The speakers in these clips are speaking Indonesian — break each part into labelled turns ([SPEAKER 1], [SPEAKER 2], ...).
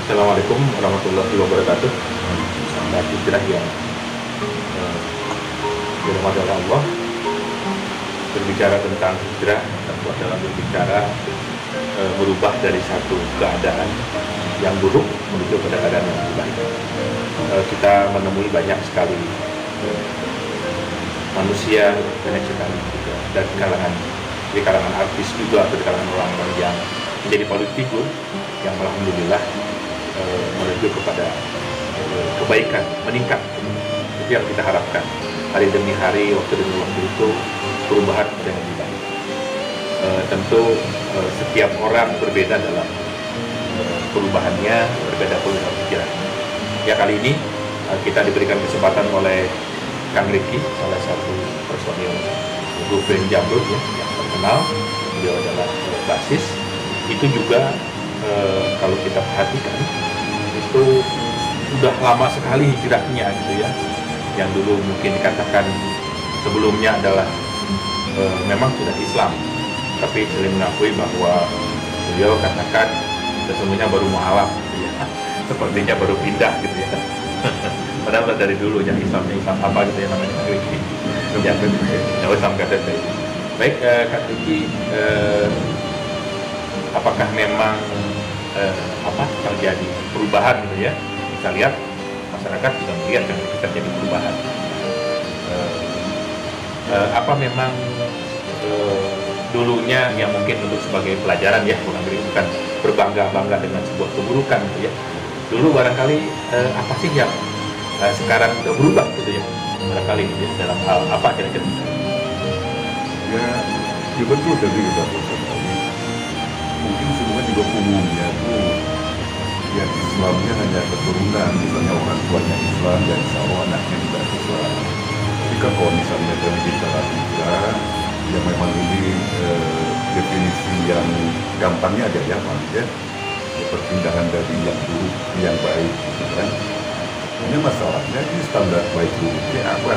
[SPEAKER 1] Assalamualaikum warahmatullahi wabarakatuh. Sahabat hijrah yang dirahmati oleh Allah, berbicara tentang hijrah tentu adalah berbicara berubah dari satu keadaan yang buruk menuju pada keadaan yang lebih baik. Kita menemui banyak sekali manusia, banyak sekali juga dari kalangan artis juga, atau di kalangan orang-orang yang menjadi public figure yang alhamdulillah menuju kepada kebaikan, meningkat. Itu yang kita harapkan. Hari demi hari, waktu demi waktu itu perubahan yang lebih baik. Tentu setiap orang berbeda dalam perubahannya, berbeda pula dalam pikirannya. Ya, kali ini kita diberikan kesempatan oleh Kang Ricky, salah satu personil grup band Jamrud ya, yang terkenal. Beliau adalah basis. Itu juga kalau kita perhatikan itu sudah lama sekali hijrahnya gitu ya. Yang dulu mungkin dikatakan sebelumnya adalah memang sudah Islam, tapi sering mengakui bahwa beliau katakan sesungguhnya baru mualaf gitu ya. Sepertinya baru pindah gitu ya. Padahal dari dulu yang Islamnya Islam apa gitu ya namanya Kak Ricky. Ya, Islam KTP. Baik, Kak Ricky, apakah memang terjadi perubahan gitu ya? Kita lihat masyarakat juga melihat kan terjadi perubahan. Apa memang dulunya yang mungkin untuk sebagai pelajaran ya, bukan berbangga-bangga dengan sebuah keburukan gitu ya. Dulu barangkali apa sih yang sekarang udah berubah gitu ya? Barangkali ya, dalam hal apa kira-kira?
[SPEAKER 2] Ya betul tadi kita mungkin semua juga umumnya tuh ya Islamnya hanya keturunan, misalnya orang tuanya Islam dan insya Allah anaknya juga Islam. Tapi kan kalau misalnya dari bicara hijrah, ya memang ini definisi yang gampangnya ada ya Pak ya, perpindahan dari yang buruk ke yang baik gitu kan. Hanya masalahnya ini standar baik buruknya apa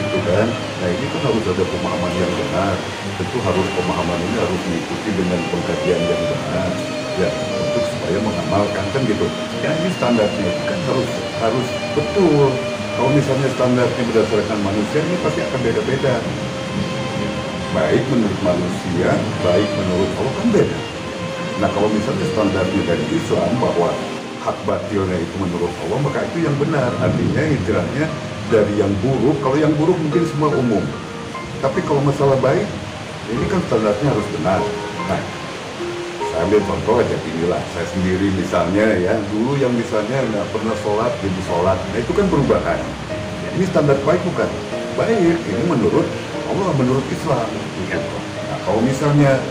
[SPEAKER 2] gitu kan. Nah ini kan harus ada pemahaman yang benar. Tentu harus pemahaman ini harus diikuti dengan pengkajian yang benar ya, untuk supaya mengamalkan kan gitu. Ya ini standarnya kan harus betul. Kalau misalnya standarnya berdasarkan manusia, ini pasti akan beda-beda. Baik menurut manusia, baik menurut Allah kan beda. Nah kalau misalnya standarnya dari Islam bahwa hak batilnya itu menurut Allah, maka itu yang benar. Artinya hijrahnya dari yang buruk. Kalau yang buruk mungkin semua umum, tapi kalau masalah baik, ini kan standarnya harus benar. Nah, saya ambil contoh aja inilah, saya sendiri misalnya ya, dulu yang misalnya nggak pernah sholat, jadi sholat. Nah itu kan perubahan. Ini standar baik bukan? Baik, ini menurut Allah, menurut Islam. Gitu. Nah kalau misalnya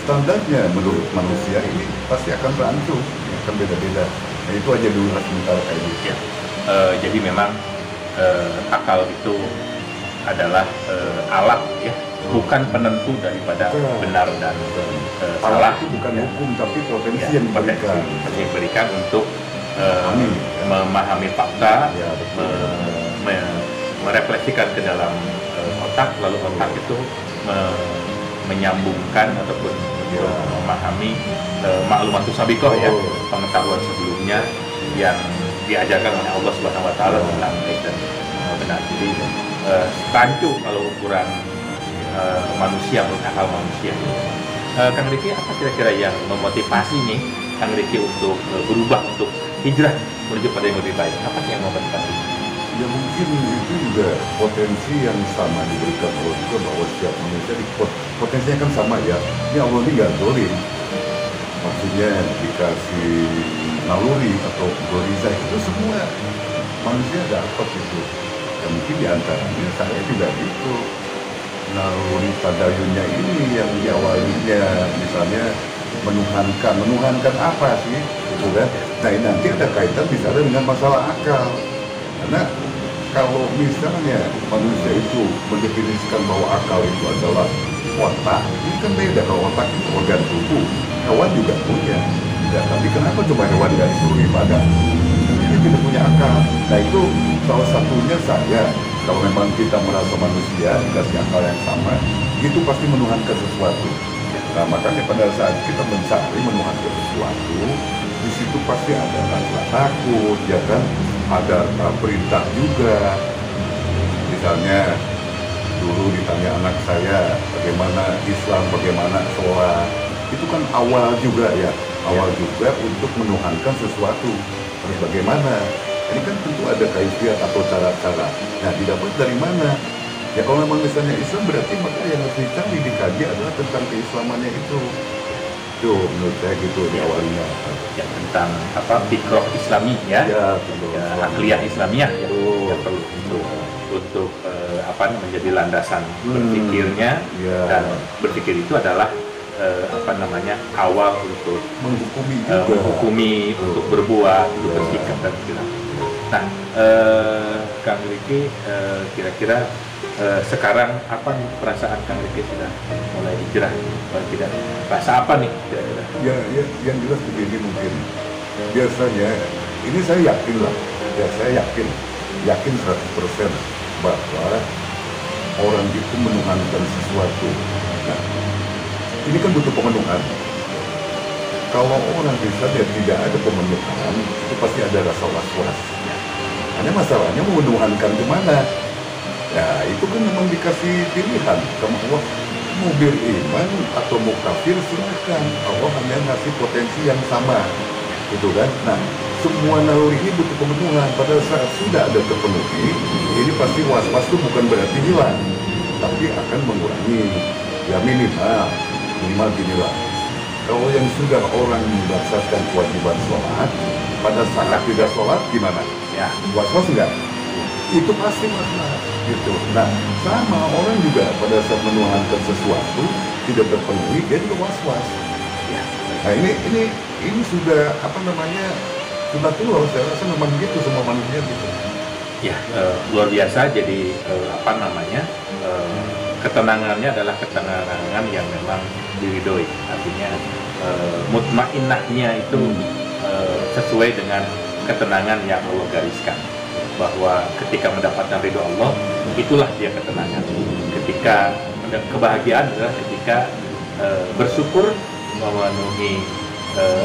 [SPEAKER 2] standarnya menurut manusia, ini pasti akan rancu, akan beda-beda. Nah itu aja dulu sementara kayak gitu.
[SPEAKER 1] Ya. Jadi memang akal itu adalah alat ya, bukan penentu daripada benar dan salah.
[SPEAKER 2] Itu bukan hukum, tapi potensi
[SPEAKER 1] Ya,
[SPEAKER 2] yang
[SPEAKER 1] diberikan untuk memahami fakta,
[SPEAKER 2] ya,
[SPEAKER 1] merefleksikan ke dalam otak, lalu otak itu menyambungkan ataupun memahami maklumat sabiqah ya, pengetahuan sebelumnya yang diajarkan oleh Allah Subhanahu wa taala tentang baik dan benar. Jadi rancu kalau ukuran manusia, menurut akal manusia. Kang Ricky, apa kira-kira yang memotivasi nih Kang Ricky untuk berubah, untuk hijrah menuju pada yang lebih baik? Apa sih yang memotivasi?
[SPEAKER 2] Ya mungkin itu juga potensi yang sama diberikan Allah juga, bahwa setiap manusia potensinya kan sama ya. Ini Allah ini nggak zolim, maksudnya dikasih naluri atau goriza itu semua manusia dapat itu. Dan mungkin diantaranya saya juga gitu, naluri tadayunnya ini yang diawalinya misalnya menuhankan apa sih gitu kan. Nah ini nanti ada kaitan misalnya dengan masalah akal, karena kalau misalnya manusia itu mendefinisikan bahwa akal itu adalah otak, ini kan beda. Kalau otak itu organ tubuh, hewan juga punya ya, tapi kenapa coba hewan nggak disuruh ibadah? Ini tidak punya akal. Nah itu salah satunya saya, kalau memang kita merasa manusia dikasih akal yang sama, itu pasti menuhankan sesuatu. Nah makanya pada saat kita mencari menuhankan sesuatu, di situ pasti ada rasa takut, ya kan? Ada perintah juga. Misalnya dulu ditanya anak saya bagaimana Islam, bagaimana sholat, itu kan awal juga ya, awal juga untuk menuhankan sesuatu. Terus bagaimana? Ini kan tentu ada kaifiat atau cara-cara. Nah, didapat dari mana? Ya kalau memang misalnya Islam, berarti maka yang harus dicari, dikaji adalah tentang keislamannya itu. Tuh, menurut saya gitu di awalnya.
[SPEAKER 1] Ya, tentang fiqh Islami ya,
[SPEAKER 2] Ya, betul.
[SPEAKER 1] ya akliyah Islamiyah ya,
[SPEAKER 2] Betul.
[SPEAKER 1] yang perlu untuk menjadi landasan berpikirnya,
[SPEAKER 2] Ya.
[SPEAKER 1] dan berpikir itu adalah awal untuk
[SPEAKER 2] Menghukumi juga.
[SPEAKER 1] menghukumi, untuk berbuat, untuk
[SPEAKER 2] Ya.
[SPEAKER 1] bersikap dan perilaku. Nah, Kang Riki, kira-kira sekarang apa nih perasaan Kang Riki sudah mulai hijrah? Kalau tidak, rasa apa nih kira-kira?
[SPEAKER 2] Ya, yang jelas begini mungkin. Biasanya, ini saya yakin lah. Ya, saya yakin 100% bahwa orang itu menuhankan sesuatu. Nah, ini kan butuh pemenuhan. Kalau orang bisa dia tidak ada pemenuhan, itu pasti ada rasa was-was. Hanya masalahnya mau menuhankan kemana? Ya, itu kan memang dikasih pilihan. Kamu mau beriman atau mau kafir, silakan. Allah hanya ngasih potensi yang sama, gitu kan? Nah, semua naluri ini butuh pemenuhan. Pada saat sudah ada terpenuhi, ini pasti was-was itu bukan berarti hilang, tapi akan mengurangi. Ya minimal ginilah. Kalau yang sudah orang melaksanakan kewajiban sholat, pada saat tidak sholat gimana?
[SPEAKER 1] Ya,
[SPEAKER 2] Was-was enggak? Itu pasti was-was gitu. Nah, sama orang juga pada saat menuhankan sesuatu tidak terpenuhi, dia juga was-was.
[SPEAKER 1] ya.
[SPEAKER 2] Nah, ini sudah sudah tua. Saya rasa memang gitu semua manusia gitu.
[SPEAKER 1] Ya, luar biasa. Jadi ketenangannya adalah ketenangan yang memang diridhoi. Artinya mutmainnahnya itu sesuai dengan ketenangan yang Allah gariskan. Bahwa ketika mendapatkan ridho Allah, itulah dia ketenangan. Ketika kebahagiaan adalah ketika bersyukur memenuhi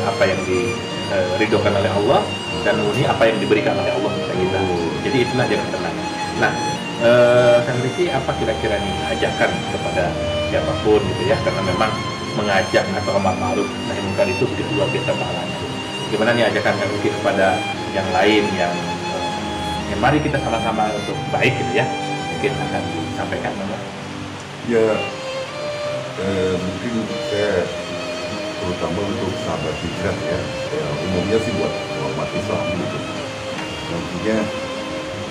[SPEAKER 1] apa yang diridhokan oleh Allah dan memenuhi apa yang diberikan oleh Allah kepada kita. Jadi itulah dia ketenangan. Nah, Kang Riki, apa kira-kira nih ajakan kepada siapapun gitu ya, karena memang mengajak atau amar ma'ruf nahi munkar itu begitu luar biasa pahalanya. Gimana nih ajakan Kang Riki kepada yang lain yang mari kita sama-sama untuk baik gitu ya, mungkin akan disampaikan Bapak?
[SPEAKER 2] Ya, mungkin saya terutama untuk sahabat hijrah ya, umumnya sih buat umat Islam gitu. Nantinya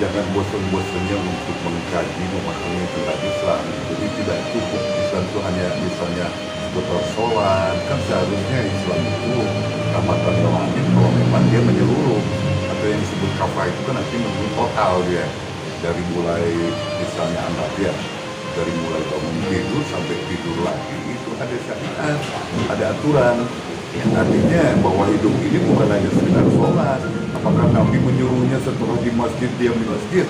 [SPEAKER 2] jangan bosan-bosannya untuk mengkaji, memahami tentang Islam. Jadi tidak cukup Islam itu hanya misalnya seputar sholat. Kan seharusnya Islam itu amatan langit kalau memang dia menyeluruh. Atau yang disebut kafah itu kan nanti menurut total dia. Dari mulai misalnya anak dia, dari mulai bangun tidur sampai tidur lagi, itu ada syariat, ada aturan. Artinya bahwa hidup ini bukan hanya sekedar sholat. Apakah Nabi menyuruhnya setelah di masjid, diam di masjid?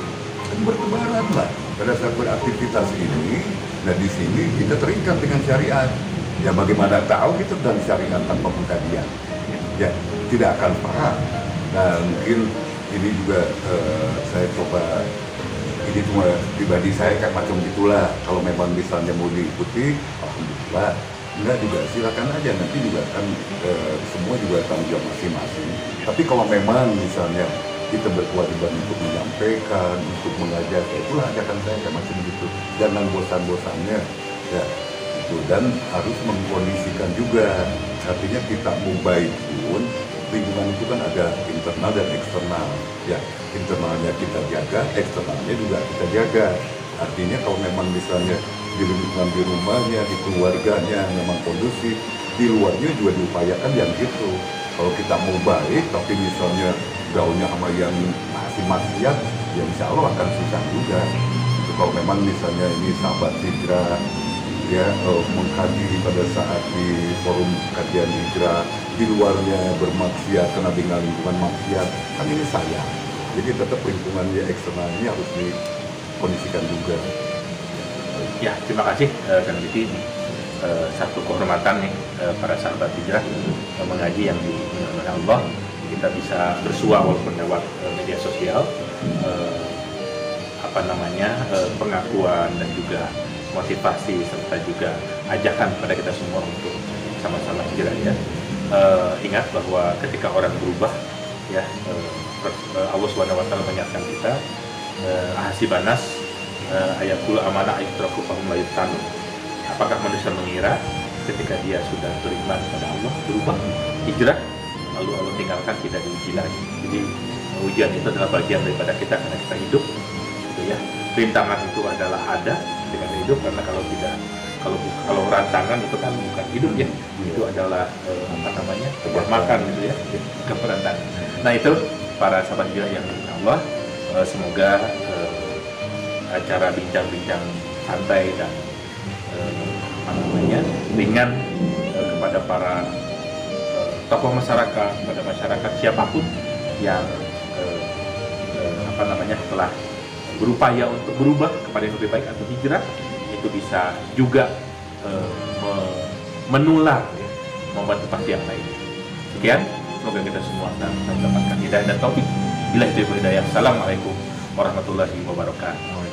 [SPEAKER 2] Kan bertebaran lah pada saat beraktivitas ini. Nah, di sini kita terikat dengan syariat. Ya bagaimana tahu kita dan syariat tanpa pengkajian? Ya tidak akan paham. Nah, mungkin ini juga saya coba, ini cuma pribadi saya kan macam gitulah. Kalau memang misalnya mau diikuti, alhamdulillah. Enggak juga silakan aja, nanti juga kan semua juga tanggung jawab masing-masing. Tapi kalau memang misalnya kita berkewajiban untuk menyampaikan, untuk mengajak, itulah ajakan saya kayak macam gitu. Jangan bosan-bosannya, ya itu, dan harus mengkondisikan juga. Artinya kita mau baik pun lingkungan itu kan ada internal dan eksternal. Ya, internalnya kita jaga, eksternalnya juga kita jaga. Artinya kalau memang misalnya di lingkungan di rumahnya, di keluarganya memang kondusif, di luarnya juga diupayakan yang gitu. Kalau kita mau baik, tapi misalnya gaulnya sama yang masih maksiat, ya insya Allah akan susah juga. Itu kalau memang misalnya ini sahabat hijrah, ya mengkaji pada saat di forum kajian hijrah, di luarnya bermaksiat karena dengan lingkungan maksiat, kan ini sayang. Jadi tetap lingkungannya eksternalnya harus dikondisikan juga.
[SPEAKER 1] Ya, terima kasih Kang Diki satu kehormatan nih para sahabat hijrah mengaji yang dimuliakan oleh Allah. Kita bisa bersua walaupun lewat media sosial, pengakuan dan juga motivasi serta juga ajakan kepada kita semua untuk sama-sama hijrah ya. Ingat bahwa ketika orang berubah ya, Allah SWT mengingatkan kita, ahasibanas ayatul amanah ayutraku fahum la yuftanu. Apakah manusia mengira ketika dia sudah beriman kepada Allah, berubah, hijrah, lalu Allah tinggalkan, tidak diuji lagi. Jadi ujian itu adalah bagian daripada kita karena kita hidup gitu ya. Rintangan itu adalah ada dengan hidup, karena kalau rantangan itu kan bukan hidup ya, itu adalah kehormatan gitu ya, keperantangan. Nah itu para sahabat hijrah yang dimuliakan Allah, semoga acara bincang-bincang santai dan ringan kepada para tokoh masyarakat, kepada masyarakat siapapun yang telah berupaya untuk berubah kepada yang lebih baik atau hijrah, itu bisa juga menular ya, membantu pasti yang lain. Sekian, semoga kita semua mendapatkan hidayah dan taufik. Bila itu hidayah. Assalamualaikum warahmatullahi wabarakatuh.